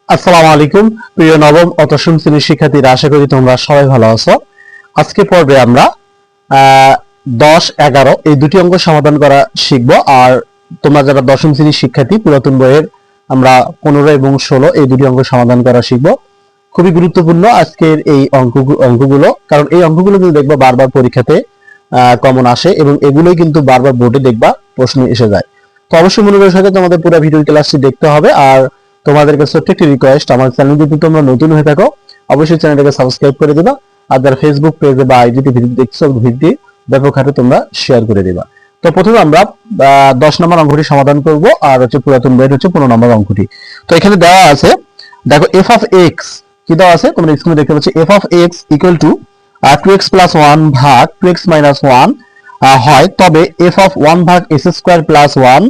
আসসালামু আলাইকুম প্রিয় নবম ও দশম শ্রেণীর শিক্ষার্থীরা, আশা করি তোমরা সবাই ভালো আছো। আজকে পর্বে আমরা 10-11 এই দুটি অঙ্ক সমাধান করা শিখবো। আর তোমরা যারা দশম শ্রেণীর শিক্ষার্থী, পুরাতন বইয়ের আমরা 15 এবং 16 এই দুটি অঙ্ক সমাধান করা শিখবো। খুবই গুরুত্বপূর্ণ আজকের এই অঙ্কগুলো, কারণ এই অঙ্কগুলো কিন্তু দেখবা বারবার পরীক্ষাতে কমন আসে এবং এগুলোই কিন্তু বারবার বোর্ডে দেখবা প্রশ্ন এসে যায়। তো অবশ্যই মনোযোগের সাথে তোমাদের পুরো ভিডিও ক্লাসটি দেখতে হবে। আর তোমাদের কাছে ছোট্ট একটি রিকোয়েস্ট, আমার চ্যানেল যদি তোমরা নতুন হয়ে থাকো অবশ্যই চ্যানেলটাকে সাবস্ক্রাইব করে দিবা। আর যারা ফেসবুক পেজে বা আইডিতে ভিডিও দেখছো, ভিডিও ব্যাপক হারে তোমরা শেয়ার করে দিবা। তো প্রথমে আমরা 10 নম্বর অঙ্কটি সমাধান করব, আর হচ্ছে পুরাতন বইয়ের হচ্ছে 15 নম্বর অঙ্কটি। তো এখানে দেওয়া আছে, দেখো এফ অফ এক্স কি দেওয়া আছে, তোমরা স্ক্রিনে দেখতে পাচ্ছ। F of x equal to 2x plus 1 ভাগ 2x মাইনাস 1 হয়, তবে এফ অফ 1 ভাগ এস স্কোয়ার প্লাস 1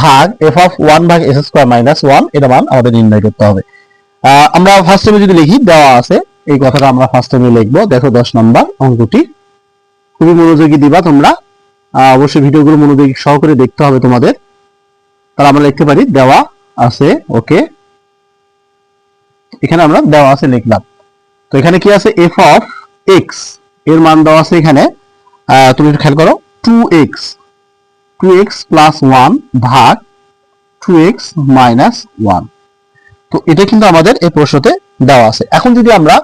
ভাগ এফ অফ 1 ভাগ এস স্কোয়ার মাইনাস 1 এর মান আমাদের নির্ণয় করতে হবে। আমরা ফার্স্ট টাইমে যদি লিখি, দেওয়া আছে এই কথাটা আমরা ফার্স্ট টাইমে লিখবো। দেখো 10 নম্বর অঙ্কটি খুবই মনোযোগী দিবা তোমরা, অবশ্যই ভিডিওগুলো মনোযোগী সহকারে দেখতে হবে তোমাদের। তাহলে আমরা লিখতে পারি দেওয়া আছে, ওকে, এখানে আমরা দেওয়া আছে লিখলাম। তো এখানে কি আছে, এফ অফ এক্স এর মান দেওয়া আছে এখানে, তুমি একটু খেয়াল করো, 2x প্লাস 1 ভাগ 2x মাইনাস 1। তো এটা কিন্তু আমাদের এই প্রশ্নতে দেওয়া আছে। এখন যদি আমরা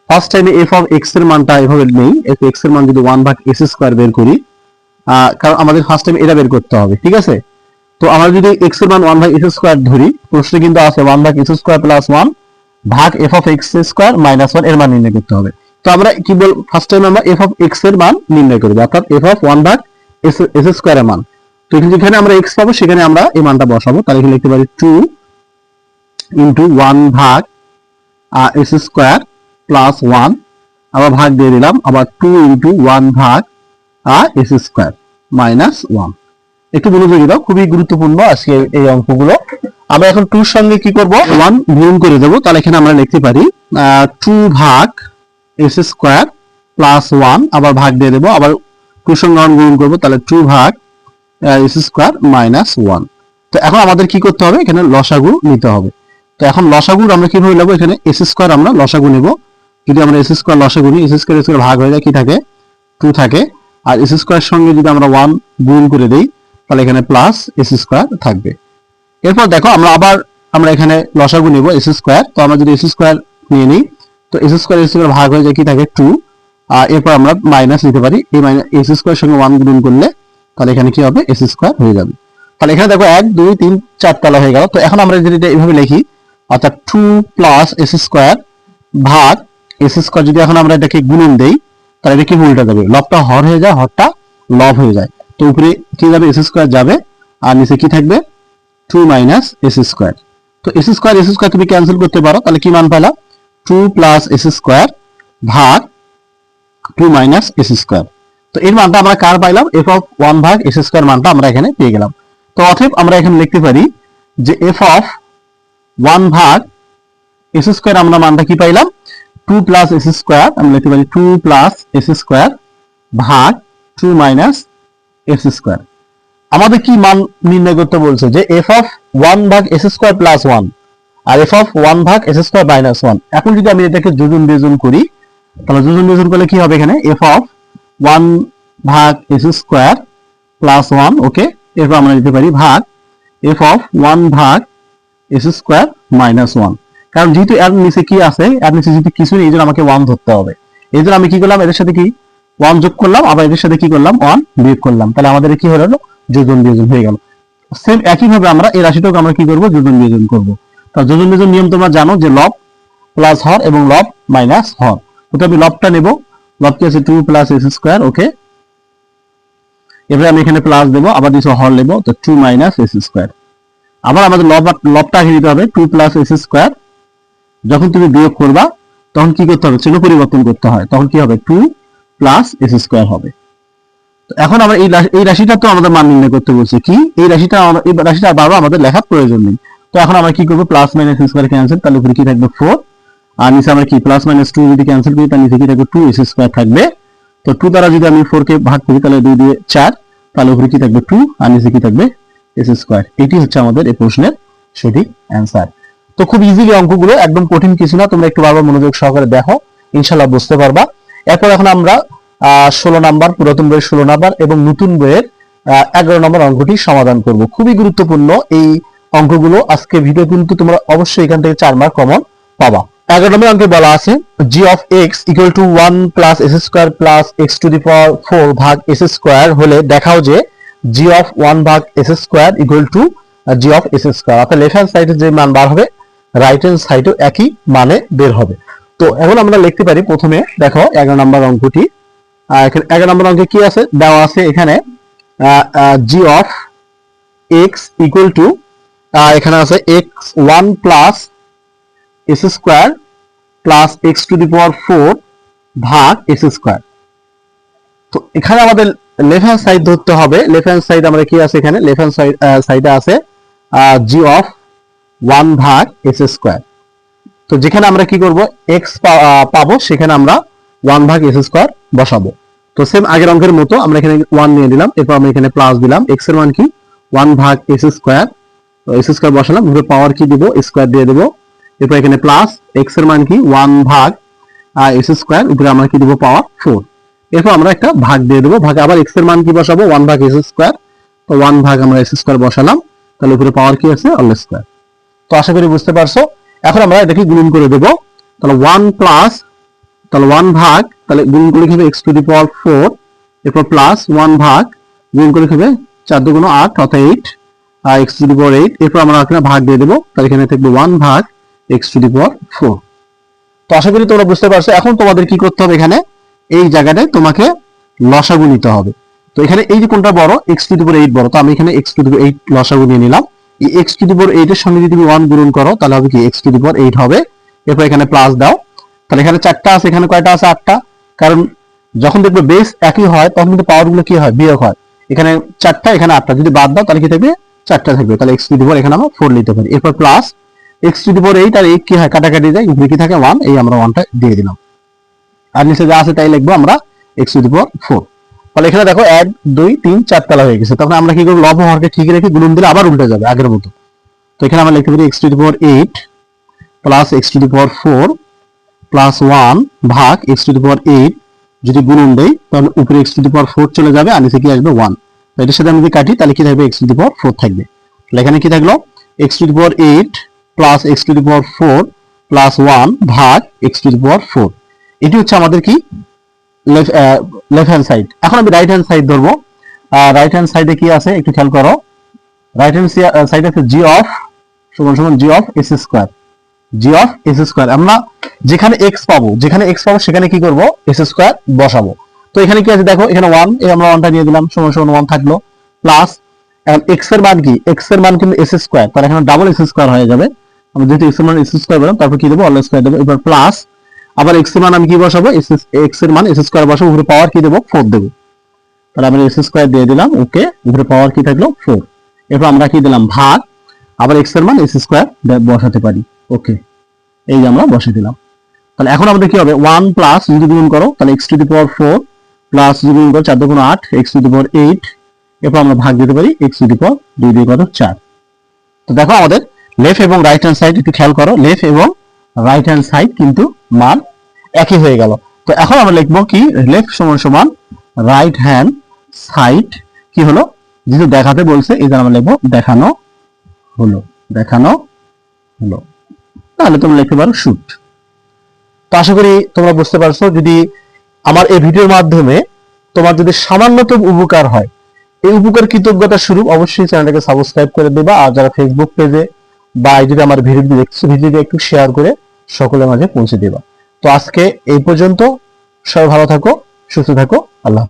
ফার্স্ট টাইমে এফ অফ এক্স এর মানটা এভাবে নেই, এফ এক্স এর মান যদি 1 ভাগ এস স্কয়ার বের করি, কারণ আমাদের ফার্স্ট টাইম এটা বের করতে হবে, ঠিক আছে। তো আমরা যদি এক্স এর মান 1 ভাগ এস স্কয়ার ধরি, প্রশ্নে কিন্তু আছে 1 ভাগ এস স্কয়ার প্লাস 1 ভাগ F of x square minus 1 এর মান নির্ণয় করতে হবে। তো আমরা কি বল, ফার্স্ট টাইম আমরা এফ অফ এক্স এর মান নির্ণয় করব, অর্থাৎ এফ অফ 1 ভাগ এস স্কয়ার এর মান। তো যেখানে আমরা এক্স পাবো সেখানে আমরা এই মানটা বসাবো। তাহলে এখানে লিখতে পারি 2 ইনটু 1 ভাগ এস স্কয়ার প্লাস 1, আবার ভাগ দিয়ে দিলাম, আবার 2 ইনটু 1 ভাগ এস স্কয়ার মাইনাস 1। একটু মনোযোগী দাও, খুবই গুরুত্বপূর্ণ আজকে এই অঙ্কগুলো। আমরা এখন 2 এর সঙ্গে কি করব, 1 গুণ করে দেব। তাহলে এখানে আমরা লিখতে পারি 2 ভাগ এস স্কয়ার প্লাস 1, আবার ভাগ দিয়ে দেব, আবার 2 সঙ্গে 1 গুণ করব, তাহলে 2 ভাগ এস স্কয়ার মাইনাস 1। তো এখন আমাদের কি করতে হবে, এখানে লসাগু নিতে হবে। তো এখন লসাগু আমরা কিভাবে নেব, এখানে এস স্কয়ার আমরা লসাগু নেব। যদি আমরা এস স্কয়ার লসাগু নিই, এস স্কয়ার ভাগ হয়ে যায়, কি থাকে, 2 থাকে। আর এস স্কয়ার সঙ্গে যদি আমরা 1 গুণ করে দেই, তাহলে এখানে প্লাস এস স্কয়ার থাকবে। এরপর দেখো আমরা এখানে লসাগু নেব এস স্কয়ার। তো আমরা যদি এস স্কয়ার নিয়ে নিই, তো এস স্কয়ার ভাগ হয়ে যায়, কি থাকে, 2। আর এরপর আমরা মাইনাস নিতে পারি, এই মাইনাস এস স্কয়ার সঙ্গে 1 গুণ করলে তাহলে এখানে কি হবে, এস স্কয়ার হয়ে যাবে। তাহলে এখানে দেখো 1 2 3 4 তলা হয়ে গেল। তো এখন আমরা যদি এটা এইভাবে লিখি, অর্থাৎ 2 প্লাস এস স্কয়ার ভাগ এস স্কয়ার, যদি এখন আমরা এটাকে গুণন দেই, তাহলে এটা কি উল্টা যাবে, লবটা হর হয়ে যায়, হরটা লব হয়ে যায়। তো উপরে কি যাবে, এস স্কয়ার যাবে, আর নিচে কি থাকবে, 2 মাইনাস এস স্কয়ার। তো এস স্কয়ার তুমি ক্যান্সেল করতে পারো, তাহলে কি মান পেলাম, 2 প্লাস এস স্কয়ার ভাগ 2 মাইনাস এস স্কয়ার। তো এর মানটা আমরা কার পাইলাম, এফ অফ 1 ভাগ এস স্কয়ার মানটা আমরা এখানে পেয়ে গেলাম। তো অতএব আমরা এখানে লিখতে পারি যে এফ অফ 1 ভাগ এস স্কয়ার আমরা মানটা কি পাইলাম, 2 প্লাস এস স্কয়ার, আমরা লিখতে পারি 2 প্লাস এস স্কয়ার ভাগ 2 মাইনাস এস স্কয়ার। আমাদের কি মান নির্ণয় করতে বলছে, যে এফ অফ 1 ভাগ এস স্কয়ার প্লাস 1 আর এফ অফ 1 ভাগ এস স্কয়ার মাইনাস 1। এখন যদি আমি এটাকে যোজন বিয়োজন করি, তাহলে যোজন বিয়োজন করলে কি হবে, এখানে এফ অফ 1 ভাগ এস স্কয়ার প্লাস 1, ওকে। এরপর আমরা দিতে পারি ভাগ এফ অফ 1 ভাগ এস স্কয়ার মাইনাস 1। কারণ যেহেতু এর নিচে কি আছে, এর নিচে যদি কিছু নেই, এই জন্য আমাকে 1 ধরতে হবে। এই জন্য আমি কি করলাম, এদের সাথে কি 1 যোগ করলাম, আবার এদের সাথে কি করলাম, 1 বিয়োগ করলাম। তাহলে আমাদের কি হলো, যোজন বিয়োজন হয়ে গেল। সেম একইভাবে আমরা এই রাশিটাকে আমরা কি করব, যোজন বিয়োজন করব। তাহলে যোজন বিয়োজন নিয়ম তোমরা জানো, যে লব প্লাস হর এবং লব মাইনাস হর। তো আমি লবটা নেব, লব কি আছে, 2 প্লাস এস স্কয়ার, ওকে। এবারে আমি এখানে প্লাস দেব, আবার নিচে হর নেব, তো 2 মাইনাস এস স্কয়ার। আবার আমাদের লবটা আগে দিতে হবে, 2 প্লাস এস স্কয়ার। যখন তুমি বিয়োগ করবা তখন কি করতে হবে, চিহ্ন পরিবর্তন করতে হয়, তখন কি হবে, 2 প্লাস এস স্কয়ার হবে। তো এখন আমরা এই রাশিটা তো আমাদের মান নির্ণয় করতে বলছে, কি এই রাশিটা বারবার আমাদের লেখার প্রয়োজন নেই। তো এখন আমরা কি করব, প্লাস মাইনাস স্কয়ার ক্যান্সেল, তাহলে উপরে কি থাকবে, 4। আর নিচে আমরা কি প্লাস মাইনাস 2 যদি ক্যান্সেল করি, তাহলে নিচে কি থাকবে, 2 এস স্কয়ার থাকবে। তো 2 দ্বারা যদি আমি 4 কে ভাগ করি, তাহলে 2 দিয়ে 4, তাহলে উপরে কি থাকবে, 2, আর নিচে কি থাকবে, এস স্কয়ার। এটি হচ্ছে আমাদের এই প্রশ্নের সঠিক অ্যান্সার। তো তো খুব ইজিলি অঙ্কগুলো, একদম কঠিন কিছু না, তোমরা একটু বারবার মনোযোগ সহকারে দেখো, ইনশাল্লাহ বুঝতে পারবা। এরপর এখন আমরা 16 নাম্বার, পুরাতন বইয়ের 16 নাম্বার এবং নতুন বইয়ের 11 নম্বর অঙ্কটি সমাধান করব। খুবই গুরুত্বপূর্ণ এই অঙ্কগুলো। আজকে ভিডিও কিন্তু তোমরা অবশ্যই এখান থেকে 4 মার্ক কমন পাবা। 11 নম্বর অঙ্কে বলা আছে g of x equal to 1 plus s square plus x to the power 4 ভাগ s square হলে দেখাও যে g of 1 ভাগ s square equal to g of s square। অর্থাৎ লেফট হ্যান্ড সাইডে যে মান বার হবে রাইট হ্যান্ড সাইডেও একই মানে বের হবে। তো এখন আমরা লিখতে পারি, প্রথমে দেখো 11 নম্বর অঙ্কটি। এখানে 11 নম্বর অঙ্কে কি আছে দেওয়া আছে, এখানে g of x equal to এখানে আছে x1 plus s square plus x to the power 4 ভাগ s square। তো এখানে আমাদের লেফট হ্যান্ড সাইড ধরতে হবে। লেফট হ্যান্ড সাইড আমরা কি আছে, এখানে লেফট হ্যান্ড সাইডে আছে g of 1 ভাগ s square। তো যেখানে আমরা কি করব, x পাবো সেখানে আমরা 1 ভাগ s square বসাবো। তো সেম আগের অঙ্কের মতো আমরা এখানে 1 নিয়ে নিলাম, এরপর আমরা এখানে প্লাস দিলাম, x এর মান কি 1 ভাগ s স্কয়ার। তো s স্কয়ার বসালাম, উপরে পাওয়ার কি দিব, স্কয়ার দিয়ে দেব, এরপর এখানে প্লাস x এর মান কি 1 ভাগ s স্কয়ার, উপরে আমরা কি দিব পাওয়ার 4, এরপর আমরা একটা ভাগ দিয়ে দেব, ভাগে আবার x এর মান কি বসাবো 1 ভাগ s স্কয়ার। তো 1 ভাগ আমরা s স্কয়ার বসালাম, তাহলে উপরে পাওয়ার কি আছে অল স্কয়ার। তো আশা করি বুঝতে পারছো। এখন আমরা এটাকে গুণন করে দেব, তাহলে 1 প্লাস, তাহলে 1 ভাগ, তাহলে গুণ করে হবে x টু দি পাওয়ার 4, এরপর প্লাস 1 ভাগ গুণ করে হবে 4 দুগুণ 8 অর্থাৎ 8 x টু দি পাওয়ার 8, এরপর আমরা এখানে ভাগ দিয়ে দেব, তাহলে এখানে থাকবে 1 ভাগ x টু দি পাওয়ার 4। তো আশা করি তোমরা বুঝতে পারছো। এখন তোমাদের কি করতে হবে, এখানে এই জায়গাটায় তোমাকে লসাগু নিতে হবে। তো এখানে এই যে কোনটা বড়, x টু দি পাওয়ার 8 বড়, তো আমি এখানে x টু দি পাওয়ার 8 লসাগু নিয়ে নিলাম। এই x টু দি পাওয়ার 8 এর সঙ্গে যদি তুমি 1 গুণন করো তাহলে হবে কি x টু দি পাওয়ার 8 হবে, এরপর এখানে প্লাস দাও, তাহলে এখানে 4টা আছে, এখানে কয়টা আছে 8টা, কারণ যখন দেখবে বেস একই হয় তখন কিন্তু পাওয়ার গুলো কি হয় বিয়োগ হয়। এখানে 4টা এখানে 8টা, যদি বাদ দাও তাহলে কি থাকবে 4টা থাকবে, তাহলে x টু দি পাওয়ার এখানে আমরা 4 নিতে পারি, এরপর প্লাস x টু দি পাওয়ার 8 আর 8 কি হয় কাটাকাটি যায়, উপরে কি থাকে 1, এই আমরা 1টা দিয়ে দিলাম, আর নিচে যা আছে তাই লিখবো আমরা x টু দি পাওয়ার 4। তাহলে এখানে দেখো 1 2 3 4 তলা হয়ে গেছে। তখন আমরা কি করব, লব হরকে ঠিক রেখে গুণন দিলে আবার উল্টে যাবে আগের মতো। তো এখানে আমরা লিখতে পারি x to the power 8 plus x to the power 4 plus 1 ভাগ x টু দি পাওয়ার 8, যদি গুণন দেই তাহলে উপরে x টু দি পাওয়ার 4 চলে যাবে আর নিচে কি আসবে 1। তো এটার সাথে আমি যদি কাটি তাহলে কি থাকবে x টু দি পাওয়ার 4 থাকবে। তাহলে এখানে কি থাকলো x to the power 8 plus x to the power 4 plus 1 ভাগ x টু দি পাওয়ার 4। এটি হচ্ছে আমাদের কি লেফট হ্যান্ড সাইড। এখন আমি রাইট হ্যান্ড সাইড ধরবো। রাইট হ্যান্ড সাইডে কি আছে একটু খেয়াল করো, রাইট হ্যান্ড সাইড আছে g অফ সমান সমান g of s square, g of s square. আমরা যেখানে x পাবো সেখানে কি করব s স্কয়ার বসাবো। তো এখানে কি আছে দেখো, এখানে 1, এই আমরা 1টা নিয়ে দিলাম, সমান সমান 1 থাকলো, প্লাস এখন x এর মান কি, x এর মান কিন্তু s স্কয়ার, তাহলে এখানে ডাবল s স্কয়ার হয়ে যাবে। আমরা যেহেতু x এর মান s স্কয়ার বললাম, তারপর কি দেব অল স্কয়ার দেব, এবার প্লাস আবার x এর মান আমি কি বসাবো, x এর মান s স্কয়ার বসাবো, উপরে পাওয়ার কি দেব 4 দেব, তাহলে আমরা s স্কয়ার দিয়ে দিলাম, ওকে, উপরে পাওয়ার কি থাকলো 4, এরপর আমরা কি দিলাম ভাগ, আবার x এর মান s স্কয়ার বসাতে পারি, ওকে, এই যে আমরা বসিয়ে দিলাম। তাহলে এখন আমাদের কি হবে 1 প্লাস যদি গুণ করো তাহলে x to the power 4 plus যদি গুণ করো 4 দুগুণ 8 x টু দি পাওয়ার 8, এরপর আমরা ভাগ দিতে পারি x টু দি পাওয়ার 2 দিয়ে কত 4। তো দেখো আমাদের লেফট এবং রাইট হ্যান্ড সাইড একটু খেয়াল করো, লেফট এবং রাইট হ্যান্ড সাইড কিন্তু মান একই হয়ে গেল। তো এখন আমরা লিখবো কি লেফট সমান সমান রাইট হ্যান্ড সাইড কি হলো, যেহেতু দেখাতে বলছে এই জন্য আমরা লিখবো দেখানো হলো, দেখানো হলো, তাহলে তোমরা লিখতে পারো শুট। তো আশা করি তোমরা বুঝতে পারছো। যদি আমার এই ভিডিওর মাধ্যমে তোমার যদি সামান্যতম উপকার হয়, এই উপকার কৃতজ্ঞতা স্বরূপ অবশ্যই চ্যানেলটাকে সাবস্ক্রাইব করে দেবা, আর যারা ফেসবুক পেজে বা যদি আমার ভিডিওটি দেখছো ভিডিওটি একটু শেয়ার করে সকলের মাঝে পৌঁছে দেবা। তো আজকে এই পর্যন্ত, সবাই ভালো থাকো, সুস্থ থাকো, আল্লাহ।